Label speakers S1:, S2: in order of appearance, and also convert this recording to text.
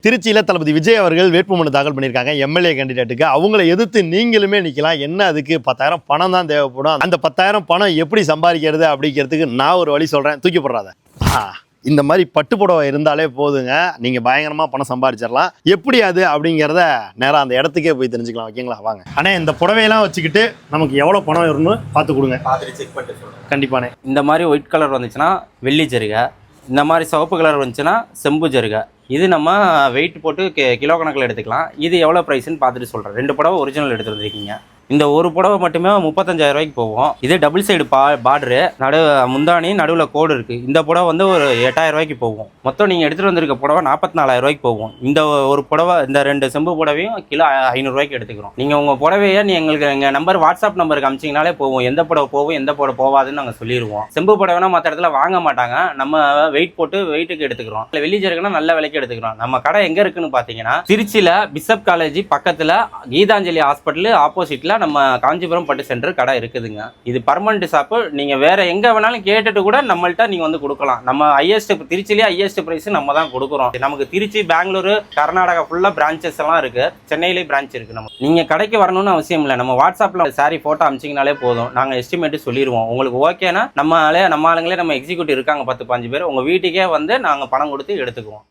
S1: திருச்சியில் தளபதி விஜய் அவர்கள் வேட்புமனு தாக்கல் பண்ணியிருக்காங்க எம்எல்ஏ கேண்டிடேட்டுக்கு. அவங்கள எதிர்த்து நீங்களுமே நிற்கலாம். என்ன அதுக்கு 10,000 பணம் தான் தேவைப்படும். அந்த 10,000 பணம் எப்படி சம்பாதிக்கிறது அப்படிங்கிறதுக்கு நான் ஒரு வழி சொல்கிறேன். தூக்கி போடுறாத. இந்த மாதிரி பட்டு புடவை இருந்தாலே போதுங்க, நீங்கள் பயங்கரமாக பணம் சம்பாதிச்சிடலாம். எப்படி அது அப்படிங்கிறத நேராக அந்த இடத்துக்கே போய் தெரிஞ்சுக்கலாம். ஓகேங்களா, வாங்க. ஆனால் இந்த புடவையெல்லாம் வச்சுக்கிட்டு நமக்கு எவ்வளோ பணம் வரும்னு பார்த்து கொடுங்க.
S2: பார்த்துட்டு செக் பண்ணிட்டு சொல்லுங்கள்.
S1: கண்டிப்பானே.
S3: இந்த மாதிரி ஒயிட் கலர் வந்துச்சுன்னா வெள்ளி ஜருகை, இந்த மாதிரி சிவப்பு கலர் வந்துச்சுன்னா செம்பு ஜருகை. இது நம்ம வெயிட் போட்டு கிலோ கணக்கில் எடுத்துக்கலாம். இது எவ்வளோ ப்ரைஸ்ன்னு பார்த்துட்டு சொல்கிறேன். 2 புடவை ஒரிஜினல் எடுத்து வந்திருக்கீங்க. இந்த ஒரு புடவை மட்டுமே 35,000 ரூபாய்க்கு போகும். இது டபுள் சைடு பார்டரு, முந்தானி நடுவில் கோடு இருக்குது. இந்த புடவை வந்து ஒரு 8,000 ரூபாய்க்கு போகும். மொத்தம் நீங்கள் எடுத்துகிட்டு வந்திருக்க புடவை 44,000 ரூபாய்க்கு போகும். இந்த ஒரு புடவை, இந்த 2 செம்பு புடவையும் கிலோ 500 ரூபாய்க்கு எடுத்துக்கிறோம். நீங்கள் உங்கள் புடவையை எங்களுக்கு எங்கள் நம்பர் வாட்ஸ்அப் நம்பருக்கு அமிச்சிங்கனாலே போகும். எந்த புடவை போகும் எந்த புடவை போகாதுன்னு நாங்கள் சொல்லிடுவோம். செம்பு புடவைனா மற்ற இடத்துல வாங்க மாட்டாங்க. நம்ம வெயிட் போட்டு வெயிட்டுக்கு எடுத்துக்கிறோம். இல்லை வெள்ளி ஜருகுனா நல்ல விலைக்கு எடுத்துக்கிறோம். நம்ம கடை எங்கே இருக்குன்னு பார்த்தீங்கன்னா திருச்சியில் பிஷப் காலேஜ் பக்கத்தில் கீதாஞ்சலி ஹாஸ்பிட்டல் ஆப்போசிட்டில் நம்ம காஞ்சிபுரம் பட்டு சென்டர் கடை இருக்குதுங்க. இது பர்மனன்ட் ஷாப்பு. நீங்க வேற எங்க வேணாலும் கேட்டுட்டு கூட நம்மள்ட்ட நீங்க வந்து கொடுக்கலாம். நம்ம ஹையஸ்ட் திருச்சிலேயே ஹையஸ்ட் பிரைஸ் நம்ம தான் கொடுக்குறோம். நமக்கு திருச்சி, பெங்களூரு, கர்நாடகா ஃபுல்லா பிரான்ச்சஸ் எல்லாம் இருக்கு. சென்னையிலேயே பிரான்ச் இருக்கு. நம்ம நீங்க கடைக்கு வரணும்னு அவசியம் இல்லை. நம்ம வாட்ஸ்அப்ல சாரி போட்டோ அமிச்சிங்கனாலே போதும். நாங்க எஸ்டிமேட் சொல்லிடுவோம். உங்களுக்கு ஓகேனா நம்ம ஆளுங்களே நம்ம எக்ஸிக்யூட்டிவ் இருக்காங்க 10-15 பேர். உங்க வீட்டுக்கே வந்து நாங்க பணம் கொடுத்து எடுத்துக்குவோம்.